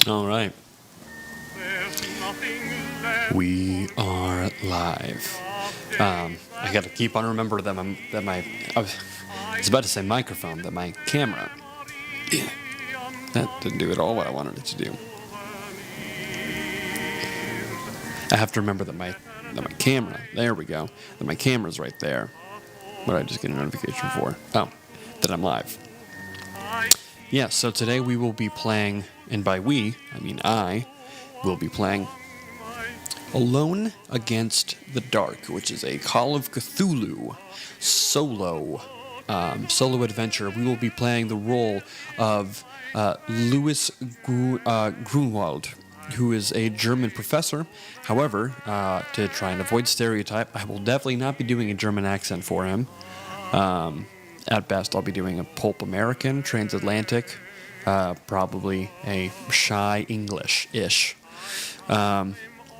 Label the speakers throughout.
Speaker 1: All right. We are live. I got to keep on remember that I was about to say microphone, that my camera. That didn't do at all what I wanted it to do. I have to remember that my camera. There we go. That my camera's right there. What did I just get a notification for? Oh, that I'm live. Yeah. So today we will be playing, and by we I mean I will be playing Alone Against the Dark, which is a Call of Cthulhu solo adventure. We will be playing the role of Louis Grunwald, who is a German professor. However, to try and avoid stereotype, I will definitely not be doing a German accent for him. At best, I'll be doing a pulp American, transatlantic, probably a shy English-ish.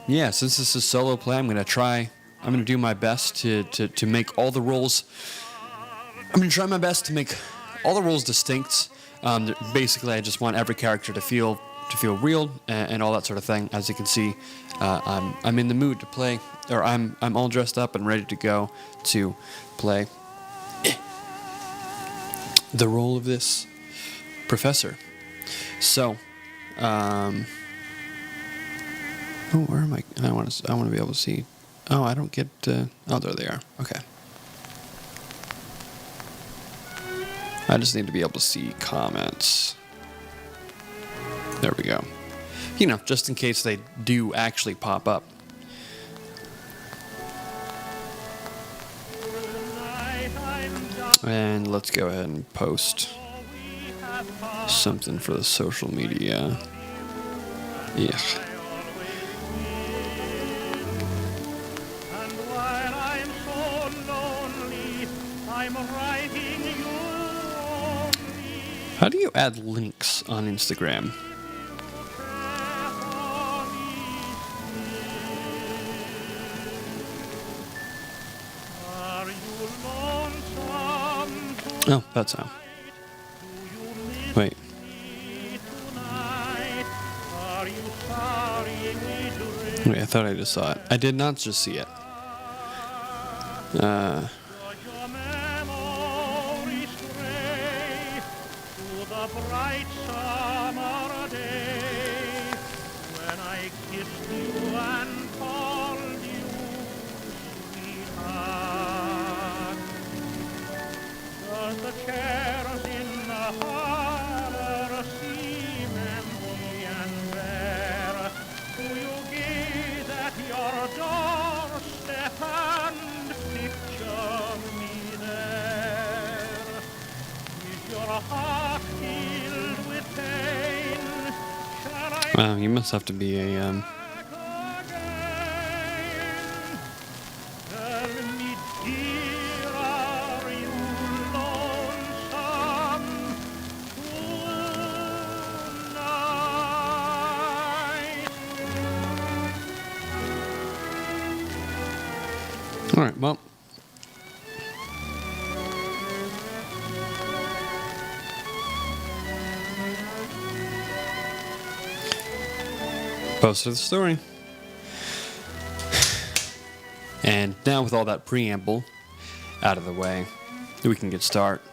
Speaker 1: Yeah, since this is solo play, I'm going to do my best to make all the roles. I'm going to try my best to make all the roles distinct. Basically, I just want every character to feel real and all that sort of thing. As you can see, I'm in the mood to play, or I'm all dressed up and ready to go to play the role of this professor. So, where am I? I want to be able to see. Oh, I don't get. Oh, there they are. Okay. I just need to be able to see comments. There we go. Just in case they do actually pop up. And let's go ahead and post something for the social media. Yeah. How do you add links on Instagram? Oh, that's how. Wait. Wait, I thought I just saw it. I did not just see it.
Speaker 2: Bright summer day when I kissed you and called you sweetheart. Does the chairs in the harbor seem empty and bare? Do you gaze at your doorstep and picture me there? Is your heart filled with pain?
Speaker 1: Wow, you must have to be a
Speaker 2: Tell me, dear, are you lonesome tonight?
Speaker 1: All right, well. Posted the story. And now with all that preamble out of the way, we can get started.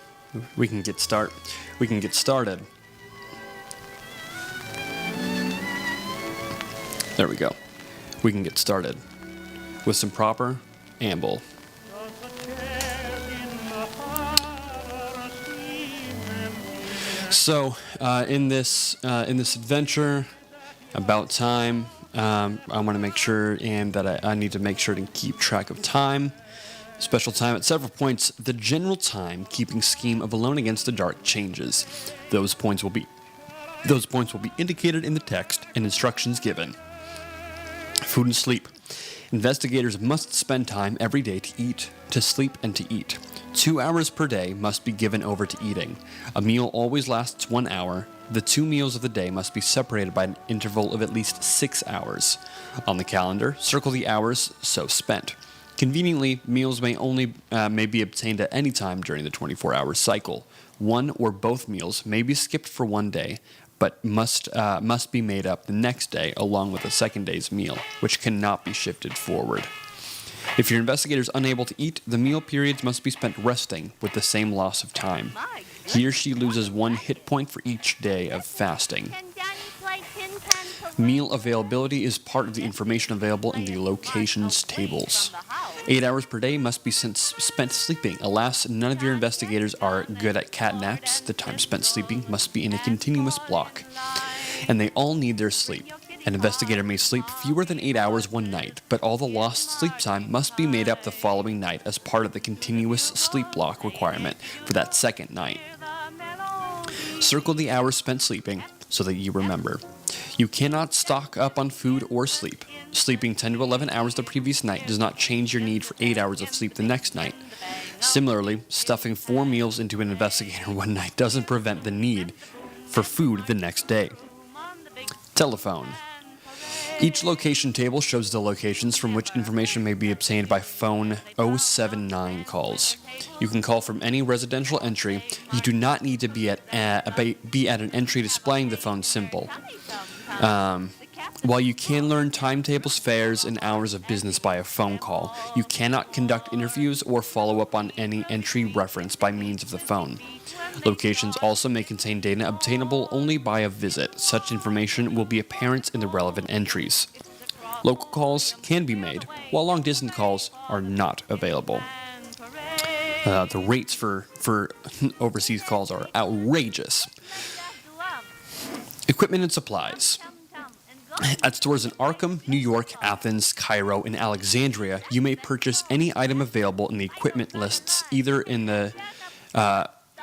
Speaker 1: There we go. We can get started with some proper amble. So, in this adventure, about time, I want to make sure that I need to make sure to keep track of time. Special time at several points. The general time-keeping scheme of Alone Against the Dark changes. Those points will be indicated in the text and instructions given. Food and sleep. Investigators must spend time every day to eat, to sleep, and to eat. 2 hours per day must be given over to eating. A meal always lasts 1 hour. The 2 meals of the day must be separated by an interval of at least 6 hours. On the calendar, circle the hours so spent. Conveniently, meals may be obtained at any time during the 24-hour cycle. One or both meals may be skipped for one day, but must be made up the next day along with the second day's meal, which cannot be shifted forward. If your investigator is unable to eat, the meal periods must be spent resting with the same loss of time. He or she loses 1 hit point for each day of fasting. Meal availability is part of the information available in the locations tables. 8 hours per day must be spent sleeping. Alas, none of your investigators are good at cat naps. The time spent sleeping must be in a continuous block, and they all need their sleep. An investigator may sleep fewer than 8 hours one night, but all the lost sleep time must be made up the following night as part of the continuous sleep block requirement for that second night. Circle the hours spent sleeping so that you remember. You cannot stock up on food or sleep. Sleeping 10 to 11 hours the previous night does not change your need for 8 hours of sleep the next night. Similarly, stuffing 4 meals into an investigator one night doesn't prevent the need for food the next day. Telephone. Each location table shows the locations from which information may be obtained by phone 079 calls. You can call from any residential entry. You do not need to be at an entry displaying the phone symbol. While you can learn timetables, fares, and hours of business by a phone call, you cannot conduct interviews or follow up on any entry reference by means of the phone. Locations also may contain data obtainable only by a visit. Such information will be apparent in the relevant entries. Local calls can be made, while long-distance calls are not available. The rates for overseas calls are outrageous. Equipment and supplies. At stores in Arkham, New York, Athens, Cairo, and Alexandria, you may purchase any item available in the equipment lists, either in the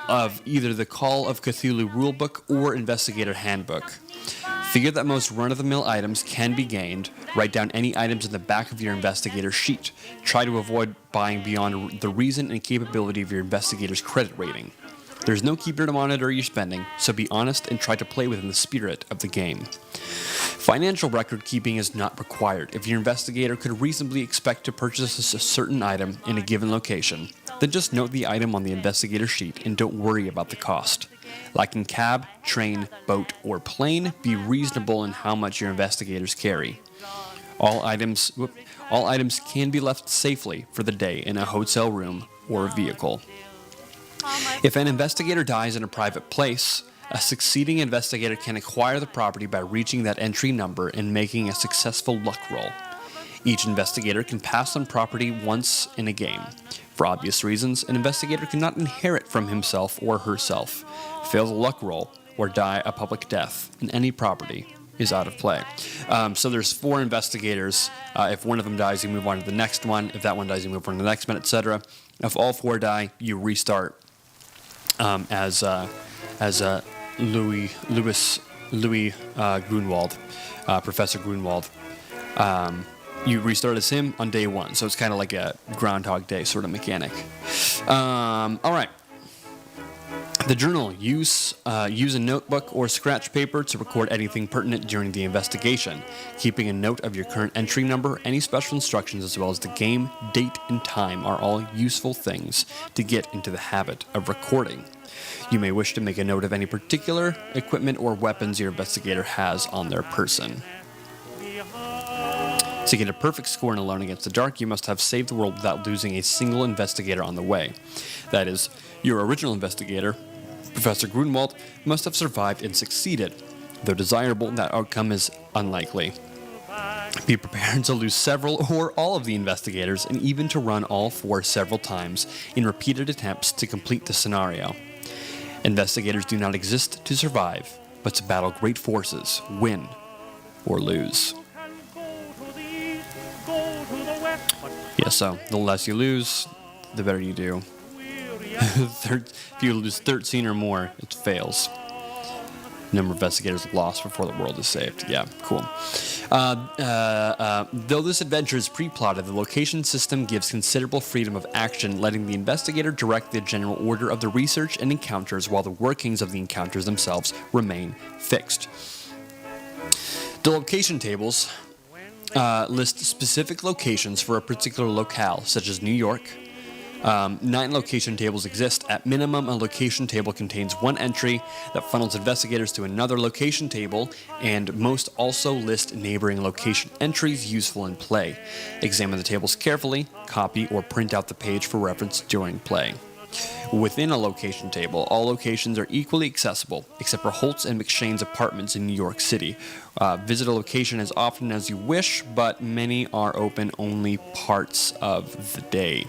Speaker 1: the Call of Cthulhu rulebook or investigator handbook. Figure that most run-of-the-mill items can be gained. Write down any items in the back of your investigator sheet. Try to avoid buying beyond the reason and capability of your investigator's credit rating. There's no keeper to monitor your spending, so be honest and try to play within the spirit of the game. Financial record keeping is not required. If your investigator could reasonably expect to purchase a certain item in a given location, then just note the item on the investigator sheet and don't worry about the cost. Like in cab, train, boat, or plane, be reasonable in how much your investigators carry. All items can be left safely for the day in a hotel room or a vehicle. If an investigator dies in a private place, a succeeding investigator can acquire the property by reaching that entry number and making a successful luck roll. Each investigator can pass on property once in a game. For obvious reasons, an investigator cannot inherit from himself or herself, fail the luck roll, or die a public death, and any property is out of play. So there's 4 investigators. If one of them dies, you move on to the next one. If that one dies, you move on to the next one, etc. If all 4 die, you restart as Louis Grunwald, Professor Grunwald. You restart as him on day 1, so it's kind of like a Groundhog Day sort of mechanic. All right. The journal. Use a notebook or scratch paper to record anything pertinent during the investigation. Keeping a note of your current entry number, any special instructions, as well as the game, date, and time are all useful things to get into the habit of recording. You may wish to make a note of any particular equipment or weapons your investigator has on their person. To get a perfect score in Alone Against the Dark, you must have saved the world without losing a single investigator on the way. That is, your original investigator, Professor Grunwald, must have survived and succeeded. Though desirable, that outcome is unlikely. Be prepared to lose several or all of the investigators, and even to run all 4 several times in repeated attempts to complete the scenario. Investigators do not exist to survive, but to battle great forces, win or lose. Yeah, so the less you lose, the better you do. If you lose 13 or more, it fails. Number of investigators lost before the world is saved. Yeah, cool. Though this adventure is pre-plotted, the location system gives considerable freedom of action, letting the investigator direct the general order of the research and encounters, while the workings of the encounters themselves remain fixed. The location tables list specific locations for a particular locale, such as New York, 9 location tables exist. At minimum, a location table contains one entry that funnels investigators to another location table, and most also list neighboring location entries useful in play. Examine the tables carefully, copy or print out the page for reference during play. Within a location table, all locations are equally accessible, except for Holtz and McShane's apartments in New York City. Visit a location as often as you wish, but many are open only parts of the day.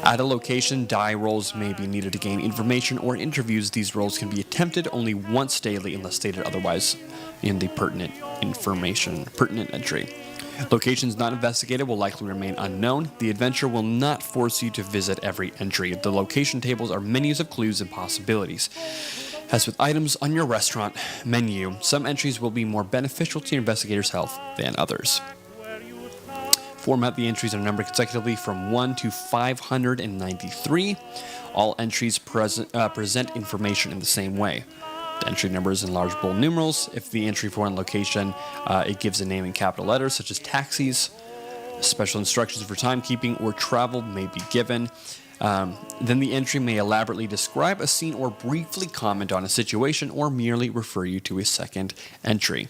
Speaker 1: At a location, die rolls may be needed to gain information or interviews. These rolls can be attempted only once daily unless stated otherwise in the pertinent entry. Locations not investigated will likely remain unknown. The adventure will not force you to visit every entry. The location tables are menus of clues and possibilities. As with items on your restaurant menu, some entries will be more beneficial to your investigator's health than others. Format: the entries are numbered consecutively from 1 to 593. All entries present information in the same way. The entry number is in large bold numerals. If the entry for one location, it gives a name in capital letters, such as taxis. Special instructions for timekeeping or travel may be given. Then the entry may elaborately describe a scene or briefly comment on a situation or merely refer you to a second entry.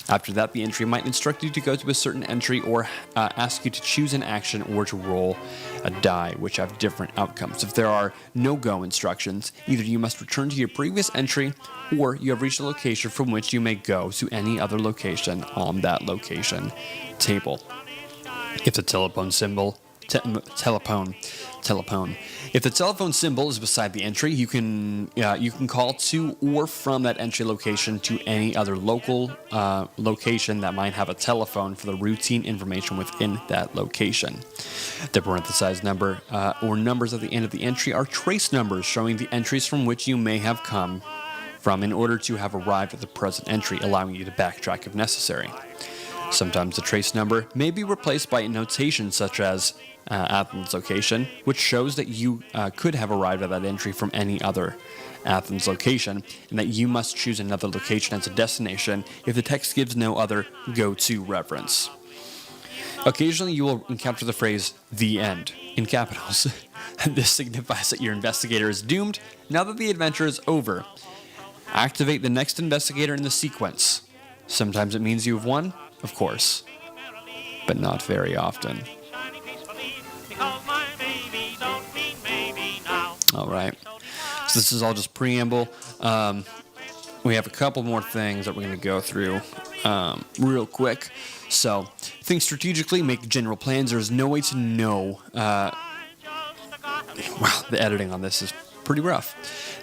Speaker 1: After that, the entry might instruct you to go to a certain entry or ask you to choose an action or to roll a die, which have different outcomes. If there are no-go instructions, either you must return to your previous entry or you have reached a location from which you may go to any other location on that location table. If the telephone symbol If the telephone symbol is beside the entry, you can call to or from that entry location to any other local location that might have a telephone for the routine information within that location. The parenthesized number or numbers at the end of the entry are trace numbers showing the entries from which you may have come from in order to have arrived at the present entry, allowing you to backtrack if necessary. Sometimes the trace number may be replaced by a notation such as Athens location, which shows that you could have arrived at that entry from any other Athens location, and that you must choose another location as a destination if the text gives no other go-to reference. Occasionally you will encounter the phrase, "the end," in capitals. This signifies that your investigator is doomed now that the adventure is over. Activate the next investigator in the sequence. Sometimes it means you have won, of course, but not very often. All right. So this is all just preamble. We have a couple more things that we're going to go through real quick. So, think strategically, make general plans. There's no way to know. Wow, the editing on this is pretty rough.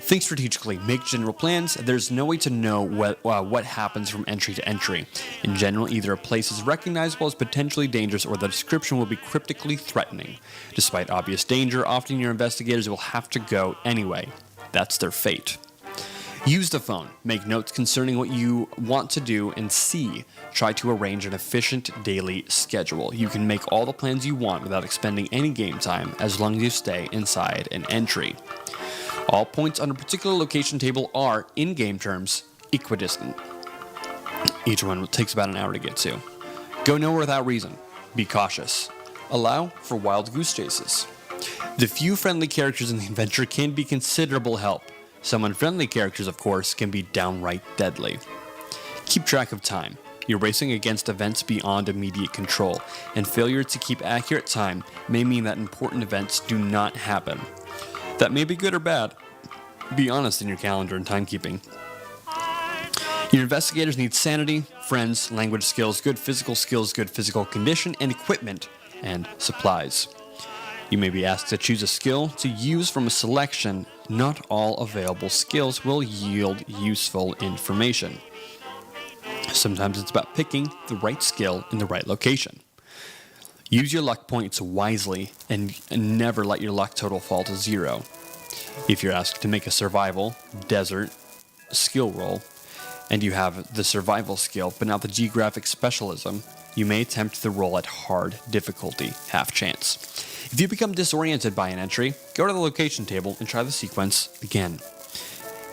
Speaker 1: Think strategically, make general plans. There's no way to know what happens from entry to entry. In general, either a place is recognizable as potentially dangerous or the description will be cryptically threatening. Despite obvious danger, often your investigators will have to go anyway. That's their fate. Use the phone. Make notes concerning what you want to do and see. Try to arrange an efficient daily schedule. You can make all the plans you want without expending any game time as long as you stay inside an entry. All points on a particular location table are, in game terms, equidistant. Each one takes about an hour to get to. Go nowhere without reason. Be cautious. Allow for wild goose chases. The few friendly characters in the adventure can be considerable help. Some unfriendly characters, of course, can be downright deadly. Keep track of time. You're racing against events beyond immediate control, and failure to keep accurate time may mean that important events do not happen. That may be good or bad. Be honest in your calendar and timekeeping. Your investigators need sanity, friends, language skills, good physical condition, and equipment and supplies. You may be asked to choose a skill to use from a selection. Not all available skills will yield useful information. Sometimes it's about picking the right skill in the right location. Use your luck points wisely and never let your luck total fall to 0. If you're asked to make a survival, desert, skill roll, and you have the survival skill but not the geographic specialism, you may attempt the roll at hard difficulty, half chance. If you become disoriented by an entry, go to the location table and try the sequence again.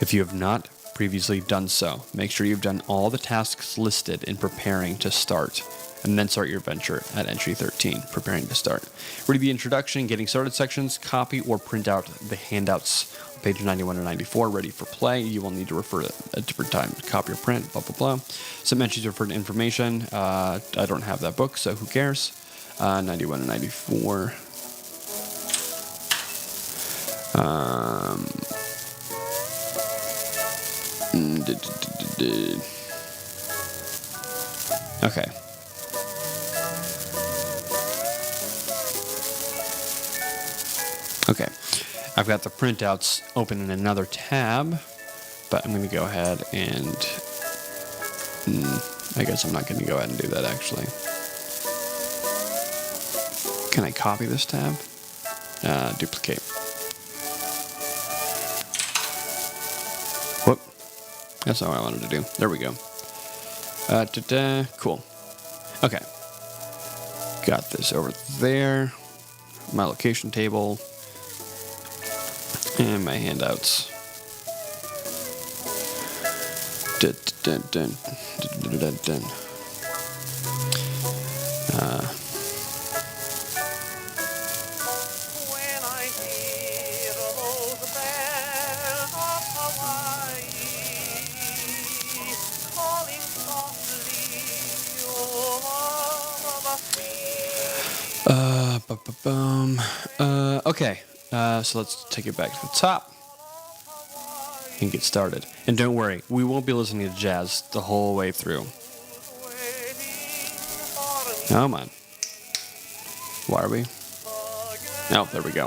Speaker 1: If you have not previously done so, make sure you've done all the tasks listed in preparing to start and then start your adventure at entry 13, preparing to start. Read the introduction, getting started sections, copy or print out the handouts on pages 91 and 94, ready for play. You will need to refer to a different time, copy or print, blah, blah, blah. Some entries refer to information. I don't have that book, so who cares? 91 and 94. Okay. Okay. I've got the printouts open in another tab, but I'm going to go ahead and... I guess I'm not going to go ahead and do that, actually. Can I copy this tab? Duplicate. Whoop. That's not what I wanted to do. There we go. Cool. Okay. Got this over there. My location table. And my handouts. Dun, dun, dun, dun, dun, dun.
Speaker 2: When I hear those bells of Hawaii calling softly over the sea.
Speaker 1: Okay. So let's take it back to the top and get started. And don't worry, we won't be listening to jazz the whole way through. Come on. Why are we? Oh, there we go.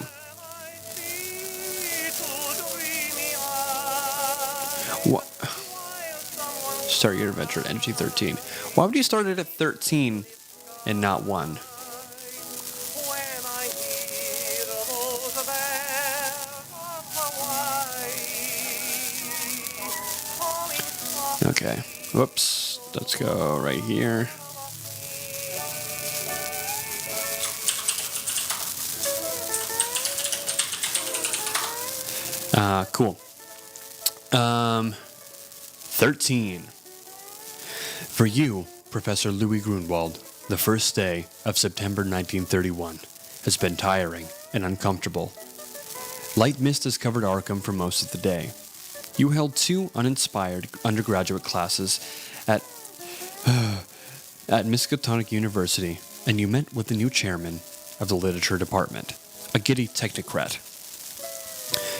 Speaker 1: What? Start your adventure at Energy 13. Why would you start it at 13 and not 1? Okay. Whoops. Let's go right here. Cool. 13. For you, Professor Louis Grunwald, the first day of September 1931 has been tiring and uncomfortable. Light mist has covered Arkham for most of the day. You held 2 uninspired undergraduate classes at Miskatonic University, and you met with the new chairman of the literature department, a giddy technocrat.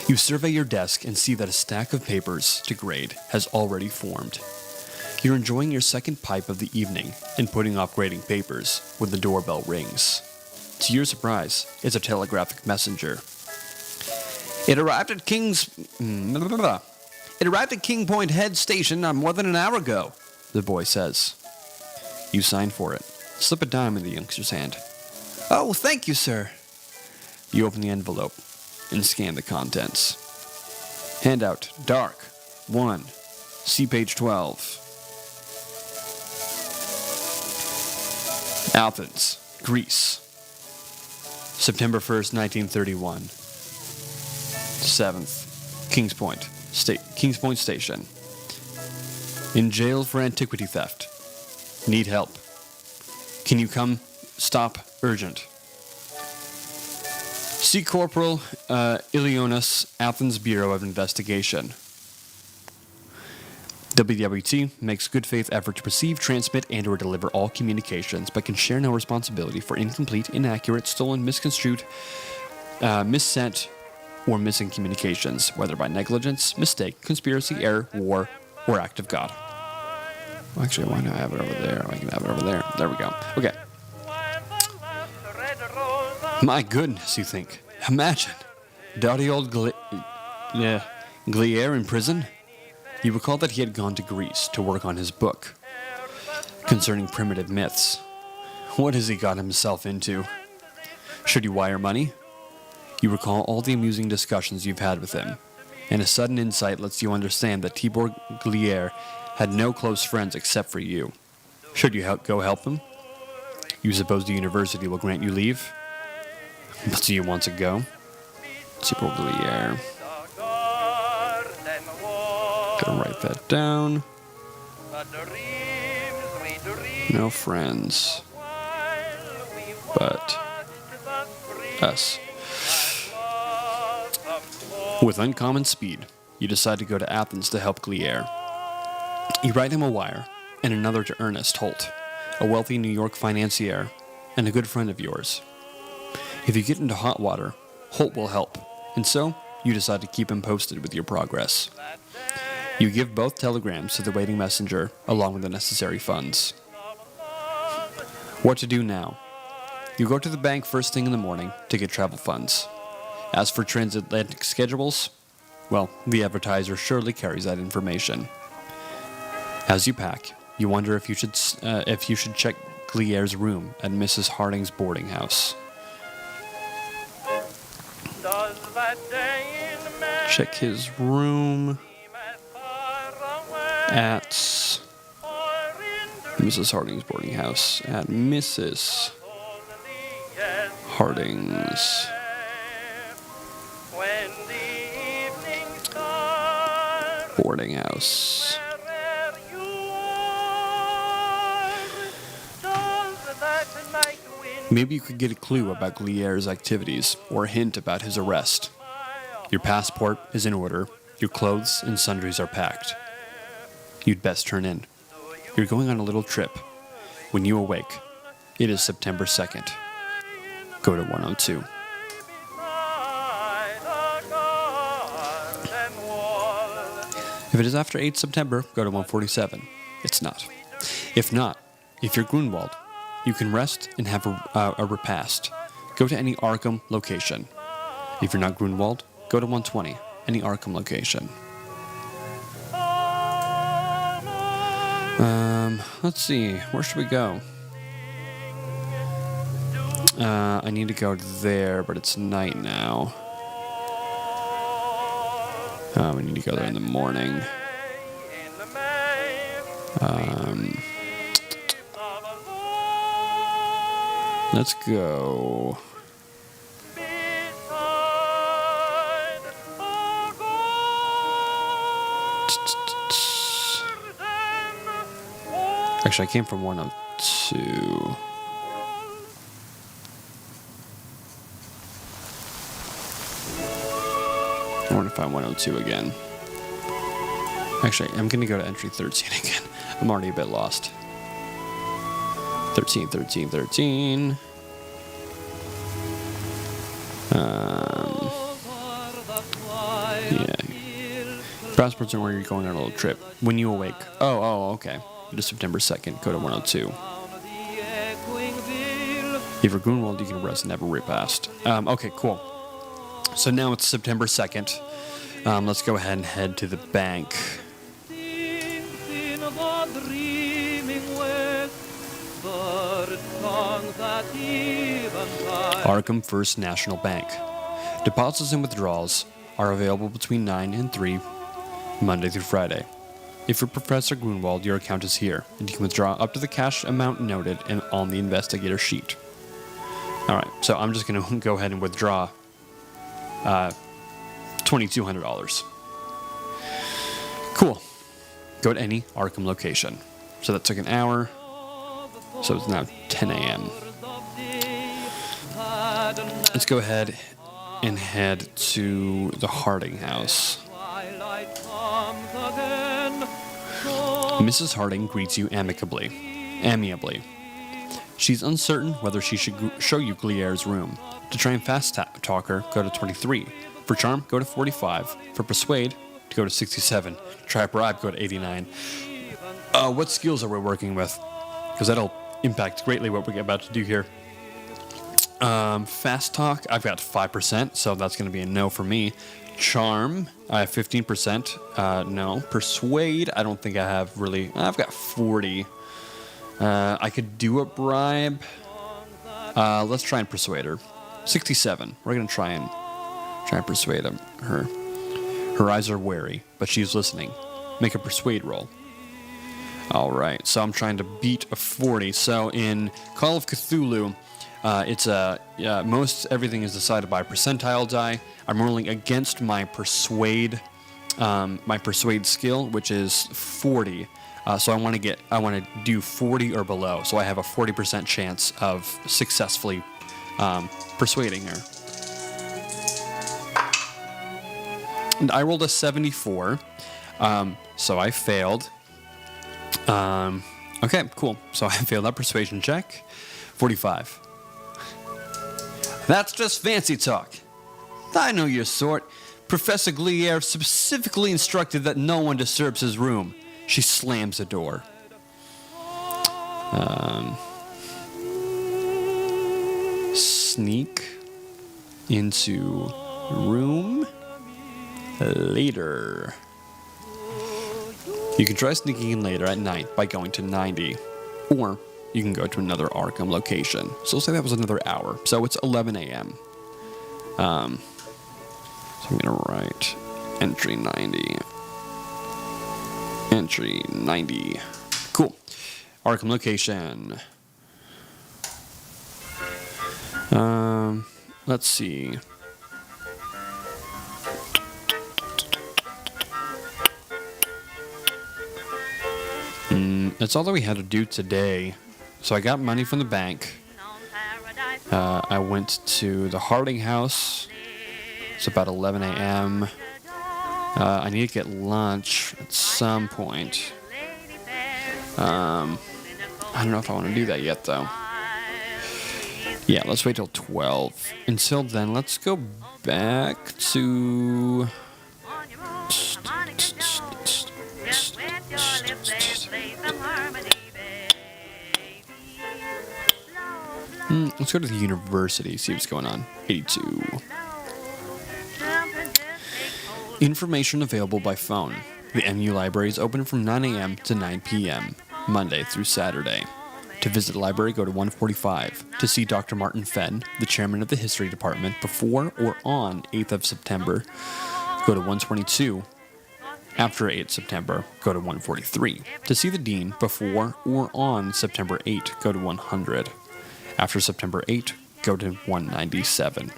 Speaker 1: You survey your desk and see that a stack of papers to grade has already formed. You're enjoying your second pipe of the evening and putting off grading papers when the doorbell rings. To your surprise, it's a telegraphic messenger. It arrived at King Point Head Station more than an hour ago, the boy says. You sign for it. Slip a dime in the youngster's hand. Oh, thank you, sir. You open the envelope and scan the contents. Handout, Dark, 1. See page 12. Athens, Greece. September 1st, 1931. 7th, Kings Point Station. In jail for antiquity theft. Need help. Can you come? Stop. Urgent. See Corporal Ilionis, Athens Bureau of Investigation. WWT makes good faith effort to receive, transmit, and or deliver all communications, but can share no responsibility for incomplete, inaccurate, stolen, misconstrued, missent, or missing communications, whether by negligence, mistake, conspiracy, error, war, or act of God. Well, actually, why not have it over there? I can have it over there. There we go. Okay. My goodness, you think. Imagine. Doughty old Gliere in prison? You recall that he had gone to Greece to work on his book concerning primitive myths. What has he got himself into? Should you wire money? You recall all the amusing discussions you've had with him, and a sudden insight lets you understand that Tibor Gliere had no close friends except for you. Should you go help him? You suppose the university will grant you leave? But do you want to go? Tibor Gliere. Gonna write that down. No friends. But us. With uncommon speed, you decide to go to Athens to help Gliere. You write him a wire, and another to Ernest Holt, a wealthy New York financier and a good friend of yours. If you get into hot water, Holt will help, and so you decide to keep him posted with your progress. You give both telegrams to the waiting messenger along with the necessary funds. What to do now? You go to the bank first thing in the morning to get travel funds. As for transatlantic schedules, well, the advertiser surely carries that information. As you pack, you wonder if you should check Gliere's room at Mrs. Harding's boarding house. Check his room at Mrs. Harding's boarding house. At Mrs. Harding's boarding house. Maybe you could get a clue about Gliere's activities or a hint about his arrest. Your passport is in order. Your clothes and sundries are packed. You'd best turn in. You're going on a little trip. When you awake, it is September 2nd. Go to 102. If it is after 8 September, go to 147. It's not. If you're Grunwald, you can rest and have a repast. Go to any Arkham location. If you're not Grunwald, go to 120, any Arkham location. Let's see, where should we go? I need to go there, but it's night now. We need to go there in the morning. Let's go. Actually, I came from 102. I want to find 102 again. Actually, I'm going to go to entry 13 again. I'm already a bit lost. 13. Yeah. Passports are where you're going on a little trip. When you awake. Oh, okay. It is September 2nd. Go to 102. If you're Grunwald, you can rest and have a repast. Okay, cool. So now it's September 2nd. Let's go ahead and head to the bank. Arkham First National Bank. Deposits and withdrawals are available between 9 and 3, Monday through Friday. If you're Professor Grunwald, your account is here, and you can withdraw up to the cash amount noted on the investigator sheet. Alright, so I'm just going to go ahead and withdraw $2,200. Cool. Go to any Arkham location. So that took an hour. So it's now 10 a.m. Let's go ahead and head to the Harding house. Mrs. Harding greets you amiably. She's uncertain whether she should show you Gliere's room. To try and fast-talk her, go to 23. For charm, go to 45. For persuade, go to 67. Try a bribe, go to 89. What skills are we working with? Because that'll impact greatly what we're about to do here. Fast talk, I've got 5%, so that's going to be a no for me. Charm, I have 15%. No. Persuade, I don't think I have really. I've got 40. I could do a bribe. Let's try and persuade her. 67. We're going to try and persuade her. Her eyes are wary, but she's listening. Make a persuade roll. All right, so I'm trying to beat a 40. So in Call of Cthulhu, it's most everything is decided by percentile die. I'm rolling against my persuade skill, which is 40. So I want to do 40 or below. So I have a 40% chance of successfully persuading her. And I rolled a 74, so I failed. Okay, cool. So I failed that persuasion check. 45. That's just fancy talk. I know your sort. Professor Gliere specifically instructed that no one disturbs his room. She slams the door. Sneak into room later. You can try sneaking in later at night by going to 90, or you can go to another Arkham location. So let's say that was another hour. So it's 11 a.m. So I'm going to write entry 90. Entry 90. Cool. Arkham location. Let's see. That's all that we had to do today. So I got money from the bank. I went to the Harding house. It's about 11 a.m. I need to get lunch at some point. I don't know if I want to do that yet, though. Yeah, let's wait till 12. Until then, let's go back to... Let's go to the university, see what's going on. 82. Information available by phone. The MU library is open from 9 a.m. to 9 p.m., Monday through Saturday. To visit the library, go to 145. To see Dr. Martin Fenn, the chairman of the history department, before or on 8th of September, go to 122. After 8th September, go to 143. To see the dean before or on September 8, go to 100. After September 8, go to 197.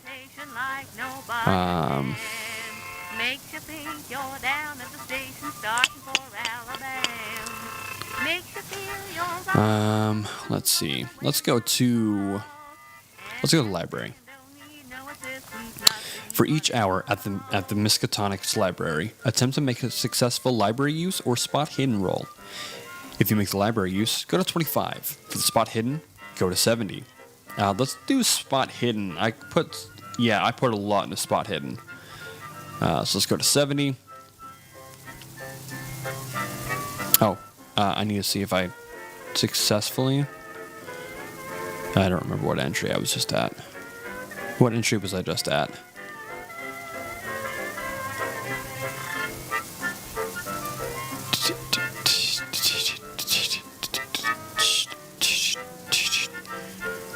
Speaker 1: Let's see. Let's go to the library. For each hour at the Miskatonics library, attempt to make a successful library use or spot hidden roll. If you make the library use, go to 25. For the spot hidden, go to 70. Let's do spot hidden. I put a lot into spot hidden. So let's go to 70. I need to see if I successfully... I don't remember what entry I was just at. What entry was I just at?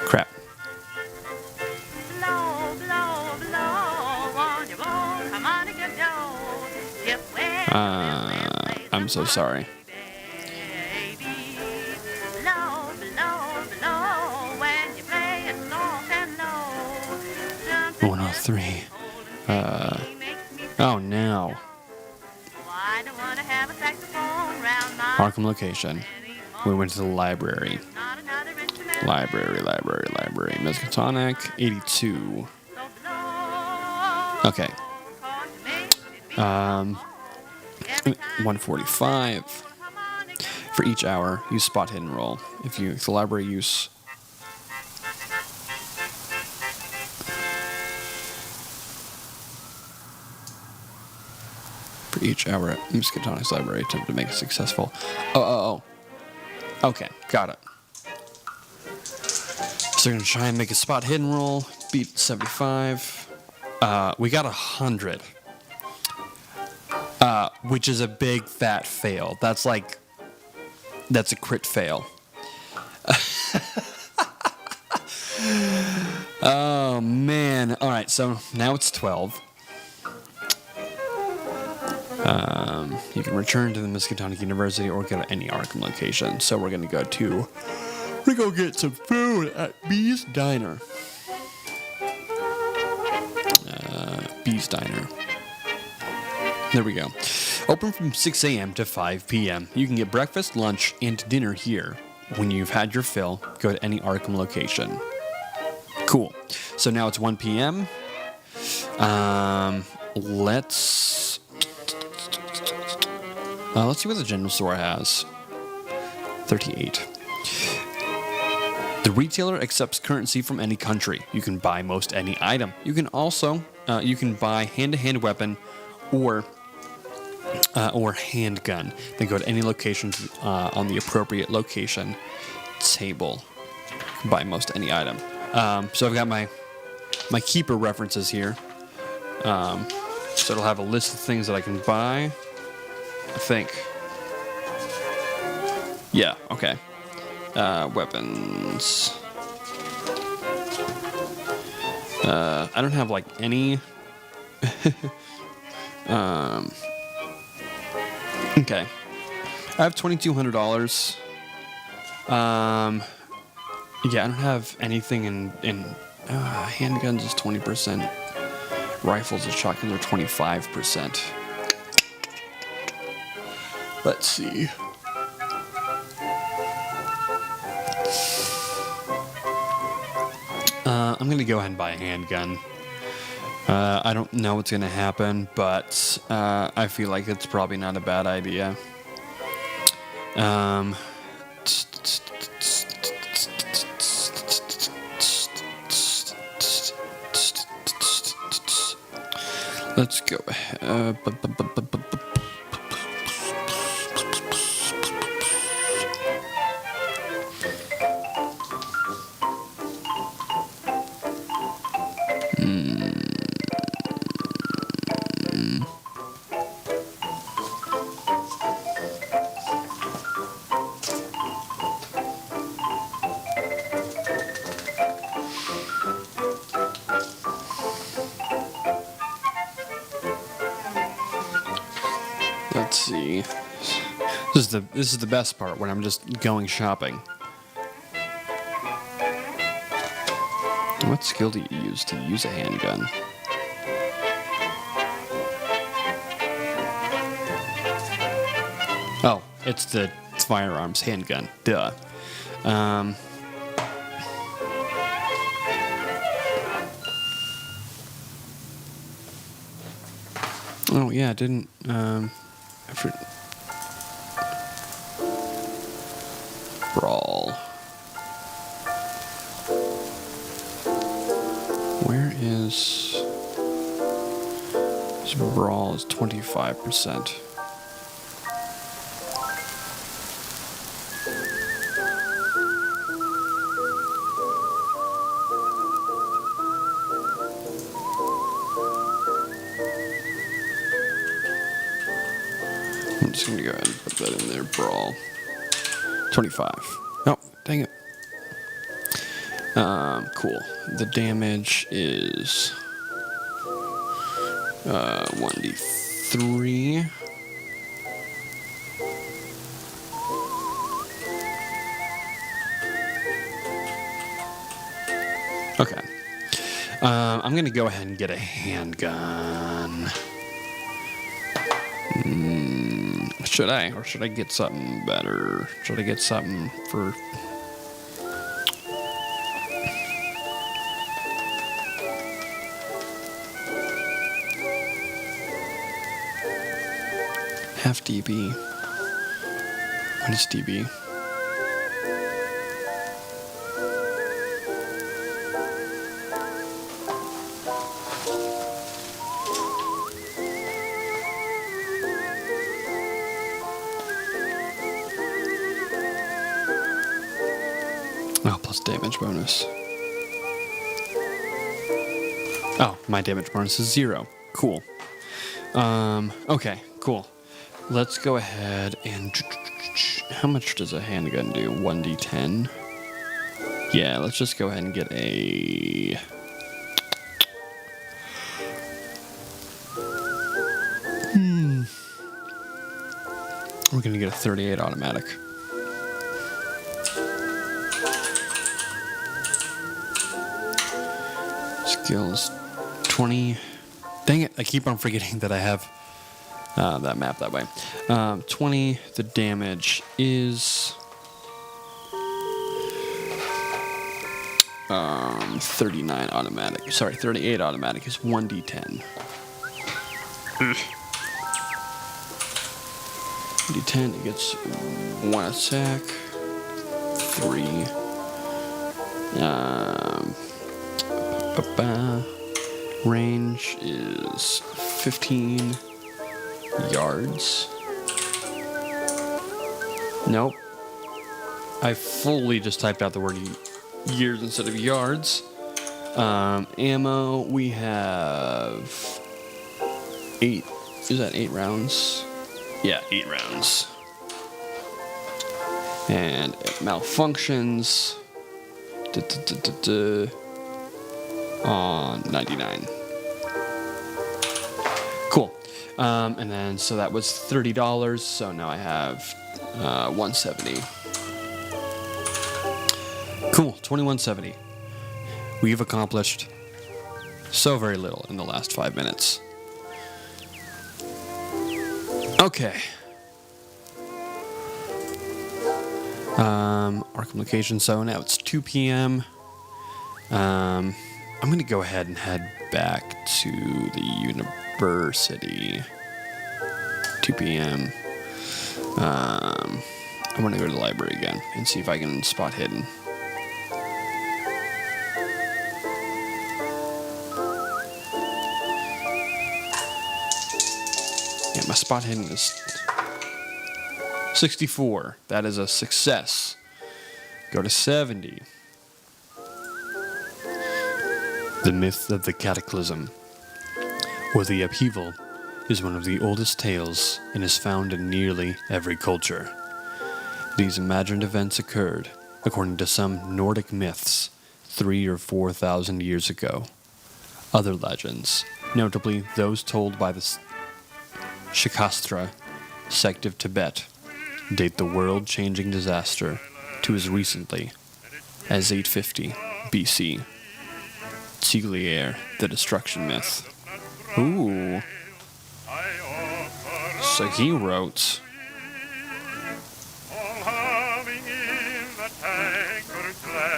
Speaker 1: Crap. I'm so sorry. 103. Oh no. Arkham location. We went to the library. Library. Miskatonic 82. Okay. 145. For each hour, use spot hidden roll. If you the library use for each hour at Miskatonic's library, attempt to make it successful. Oh. Okay, got it. So we're gonna try and make a spot hidden roll. Beat 75. We got 100. Which is a big fat fail. That's a crit fail. Oh man. Alright, so now it's 12. You can return to the Miskatonic University or go to any Arkham location. So we're gonna go get some food at Bee's Diner. Bee's Diner. There we go. Open from 6 a.m. to 5 p.m. You can get breakfast, lunch, and dinner here. When you've had your fill, go to any Arkham location. Cool. So now it's 1 p.m. Let's see what the general store has. 38. The retailer accepts currency from any country. You can buy most any item. You can also buy hand-to-hand weapon or handgun. Then go to any location on the appropriate location table. Buy most any item. So I've got my keeper references here. So it'll have a list of things that I can buy. I think. Yeah. Okay. Weapons. I don't have like any. Okay. I have $2,200. Yeah, I don't have anything in handguns is 20%. Rifles and shotguns are 25%. Let's see. I'm going to go ahead and buy a handgun. I don't know what's going to happen, but I feel like it's probably not a bad idea. Let's go ahead. Let's see. This is the best part when I'm just going shopping. What skill do you use to use a handgun? Oh, it's firearms handgun. Duh. Oh yeah, I didn't. Brawl. Where is this brawl is 25%. I'm just gonna go ahead and put that in there. Brawl. 25. Oh, dang it. Cool. The damage is 1d3. Okay. I'm gonna go ahead and get a handgun. Should I? Or should I get something better? Should I get something for... half dB. What is dB? Oh, plus damage bonus. Oh, my damage bonus is 0. Cool. Okay, cool. Let's go ahead and... How much does a handgun do? 1d10? Yeah, let's just go ahead and get a... We're gonna get a 38 automatic. Skills 20. Dang it, I keep on forgetting that I have that map that way. 20, the damage is 39 automatic. Sorry, 38 automatic is 1d10. 1d10, it gets 1 attack, 3. Range is 15 yards. Nope. I fully just typed out the word years instead of yards. Ammo, we have 8. Is that 8 rounds? Yeah, 8 rounds. And it malfunctions on 99. Cool. And then, so that was $30. So now I have 170. Cool, 2170. We've accomplished so very little in the last 5 minutes. Okay. Arkham location. So now it's 2 p.m. I'm going to go ahead and head back to the university. 2 p.m. I'm going to go to the library again and see if I can spot hidden. Yeah, my spot hidden is 64. That is a success. Go to 70. The myth of the cataclysm, or the upheaval, is one of the oldest tales and is found in nearly every culture. These imagined events occurred, according to some Nordic myths, 3,000 or 4,000 years ago. Other legends, notably those told by the Shikastra sect of Tibet, date the world-changing disaster to as recently as 850 BC. Cthulhu, the destruction myth. Ooh. So he wrote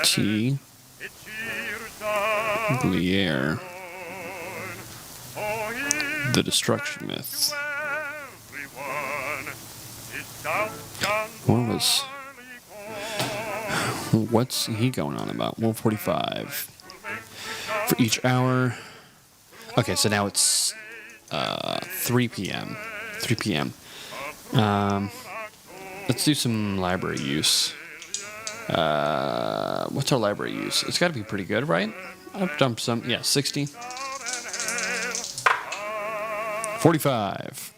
Speaker 1: Cthulhu, the destruction myth. What's he going on about? 145. For each hour. Okay, so now it's 3 p.m. 3 p.m. Let's do some library use. What's our library use? It's got to be pretty good, right? I've dumped some. Yeah, 60. 45.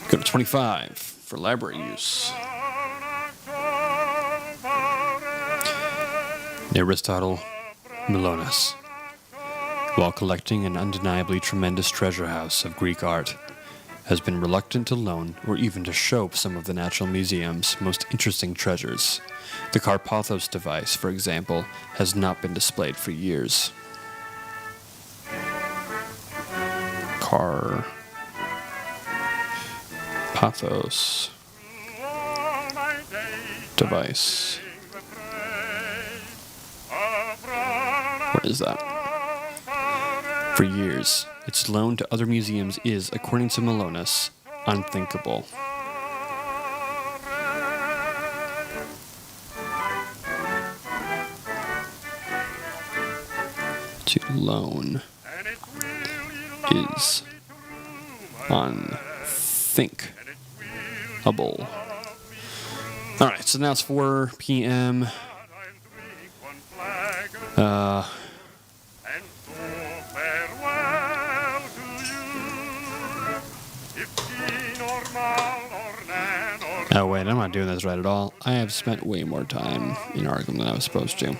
Speaker 1: Go to 25 for library use. Aristotle Milonas, while collecting an undeniably tremendous treasure house of Greek art, has been reluctant to loan or even to show some of the Natural Museum's most interesting treasures. The Carpathos device, for example, has not been displayed for years. Carpathos device. What is that? For years, its loan to other museums is, according to Milonas, unthinkable. To loan is unthinkable. Alright, so now it's 4 p.m. Oh wait, I'm not doing this right at all. I have spent way more time in Arkham than I was supposed to.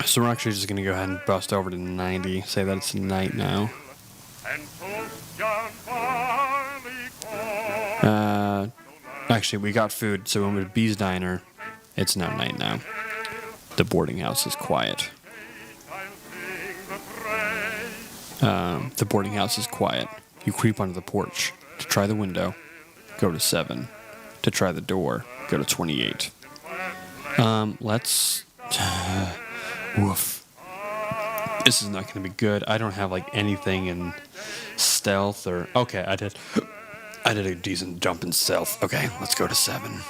Speaker 1: So we're actually just going to go ahead and bust over to 90. Say that it's night now. Actually, we got food, so we went to Bee's Diner. It's now night now. The boarding house is quiet. The boarding house is quiet. You creep onto the porch. To try the window, go to 7. To try the door, go to 28. Let's... Woof. This is not going to be good. I don't have, like, anything in stealth or... Okay, I did a decent jump in stealth. Okay, let's go to 7.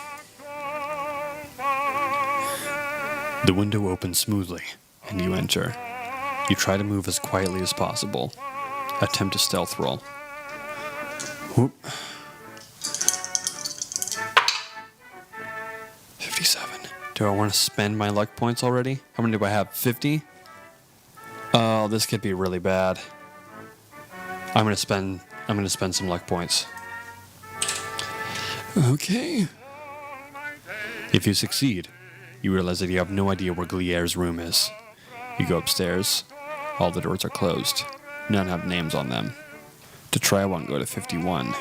Speaker 1: The window opens smoothly, and you enter. You try to move as quietly as possible. Attempt a stealth roll. Whoop. 57. Do I want to spend my luck points already? How many do I have? 50? Oh, this could be really bad. I'm gonna spend some luck points. Okay. If you succeed, you realize that you have no idea where Glier's room is. You go upstairs. All the doors are closed. None have names on them. To try one, go to 51.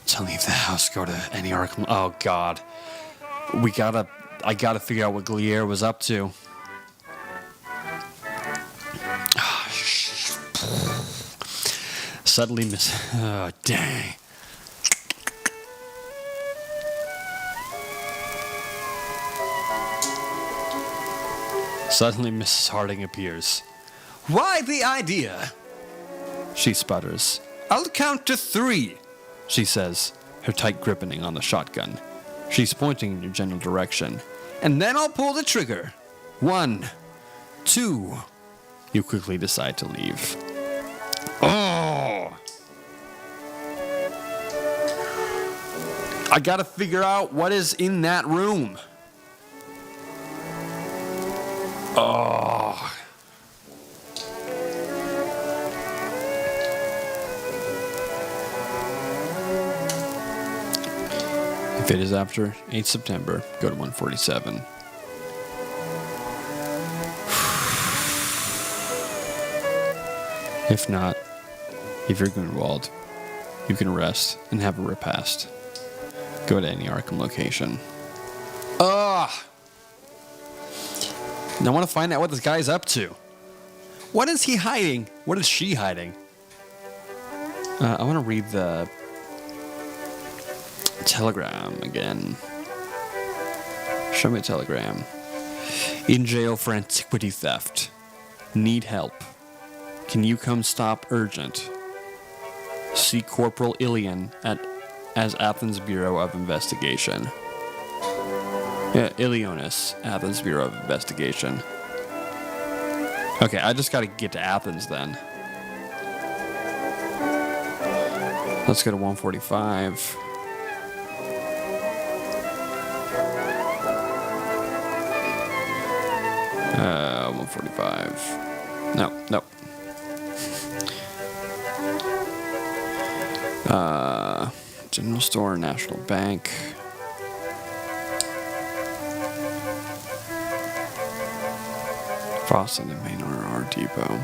Speaker 1: To leave the house, go to any Arkham. Oh, God. I gotta figure out what Glier was up to. Suddenly miss... Oh, dang. Suddenly, Mrs. Harding appears. Why the idea? She sputters. I'll count to 3, she says, her tight gripping on the shotgun. She's pointing in your general direction. And then I'll pull the trigger. 1, 2. You quickly decide to leave. Oh! I gotta figure out what is in that room. Oh. If it is after 8 September, go to 147. If not, if you're Grunwald, you can rest and have a repast. Go to any Arkham location. Ugh! And I want to find out what this guy's up to. What is he hiding? What is she hiding? I want to read the telegram again. Show me a telegram. In jail for antiquity theft. Need help. Can you come stop urgent? See Corporal Ilion as Athens Bureau of Investigation. Yeah, Ilionis, Athens Bureau of Investigation. Okay, I just gotta get to Athens then. Let's go to 145. Uh, 145. No. General Store, National Bank. Boston and Main R Depot.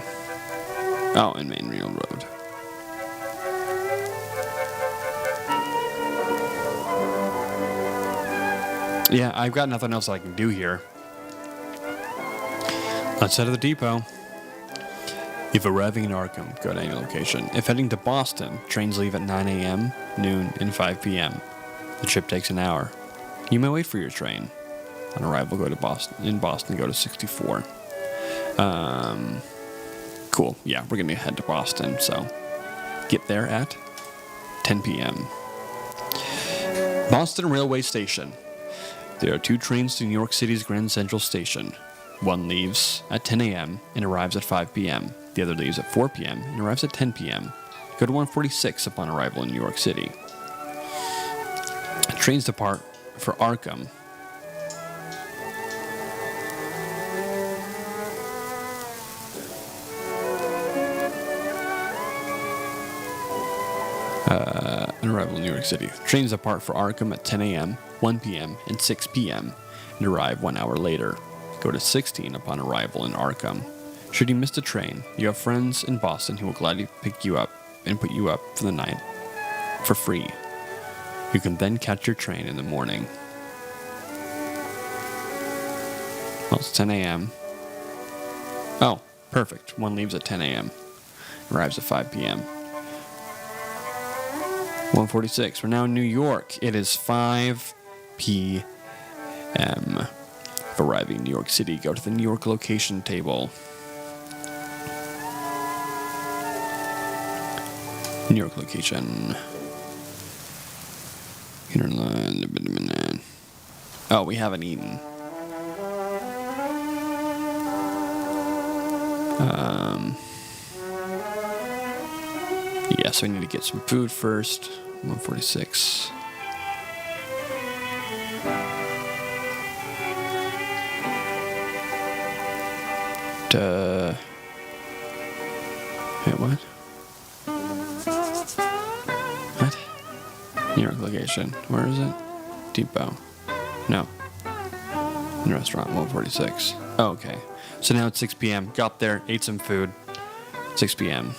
Speaker 1: Oh, and Main Railroad. Yeah, I've got nothing else I can do here. Let's head to the depot. If arriving in Arkham, go to any location. If heading to Boston, trains leave at 9 a.m., noon, and 5 p.m. The trip takes an hour. You may wait for your train. On arrival, go to Boston. In Boston, go to 64. Cool. Yeah, we're gonna head to Boston, so get there at 10 p.m. Boston Railway Station. There are 2 trains to New York City's Grand Central Station. One leaves at 10 a.m. and arrives at 5 p.m. The other leaves at 4 p.m. and arrives at 10 p.m. Go to 146 upon arrival in New York City. Trains depart for Arkham. And arrival in New York City. Trains depart for Arkham at 10 a.m., 1 p.m., and 6 p.m. and arrive 1 hour later. Go to 16 upon arrival in Arkham. Should you miss a train, you have friends in Boston who will gladly pick you up and put you up for the night for free. You can then catch your train in the morning. Well, it's 10 a.m. Oh, perfect. One leaves at 10 a.m. Arrives at 5 p.m. 1:46. We're now in New York. It is 5 p.m. Arriving in New York City. Go to the New York location table. New York location. Oh, we haven't eaten. Yeah, so we need to get some food first. 1:46. Wait, what? What? New York location. Where is it? Depot. No. In the restaurant, 1:46. Oh, okay. So now it's 6 p.m. Got there, ate some food. 6 p.m.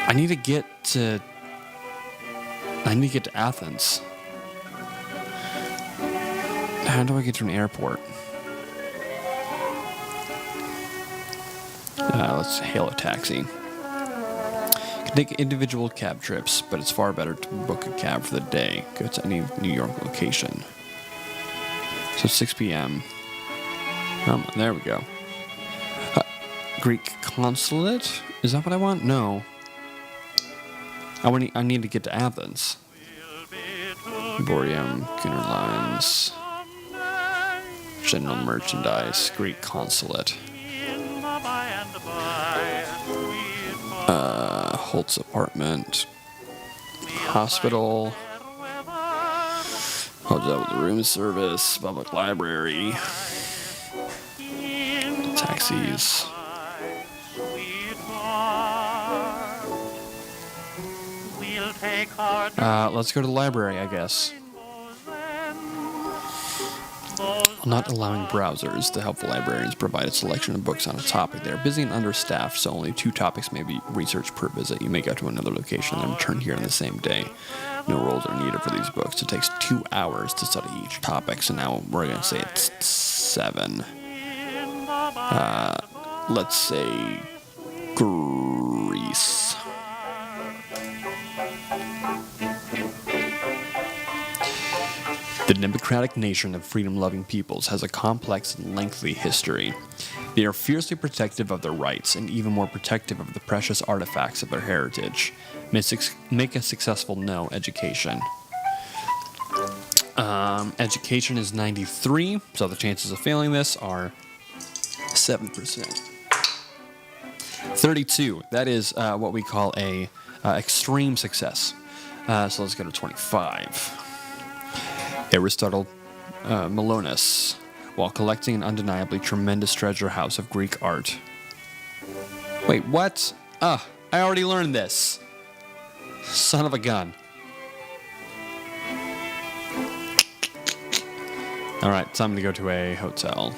Speaker 1: I need to get to Athens. How do I get to an airport? Let's hail a taxi. You can take individual cab trips, but it's far better to book a cab for the day. Go to any New York location. So 6 p.m. There we go. Greek consulate? Is that what I want? No. I need to get to Athens. Boreum, Gunner Lines, General Merchandise, Greek consulate. Holt's apartment, hospital, hotel with room service, public library, taxis. Let's go to the library, I guess. Not allowing browsers, the helpful librarians provide a selection of books on a topic. They are busy and understaffed, so only 2 topics may be researched per visit. You may go to another location and return here on the same day. No rolls are needed for these books. It takes 2 hours to study each topic, so now we're going to say it's 7. Let's say Greece. The democratic nation of freedom-loving peoples has a complex and lengthy history. They are fiercely protective of their rights and even more protective of the precious artifacts of their heritage. Make a successful no education. Education is 93, so the chances of failing this are 7%. 32, that is what we call a extreme success. So let's go to 25. Aristotle Malonis, while collecting an undeniably tremendous treasure house of Greek art. Wait, what? I already learned this. Son of a gun. Alright, time to go to a hotel.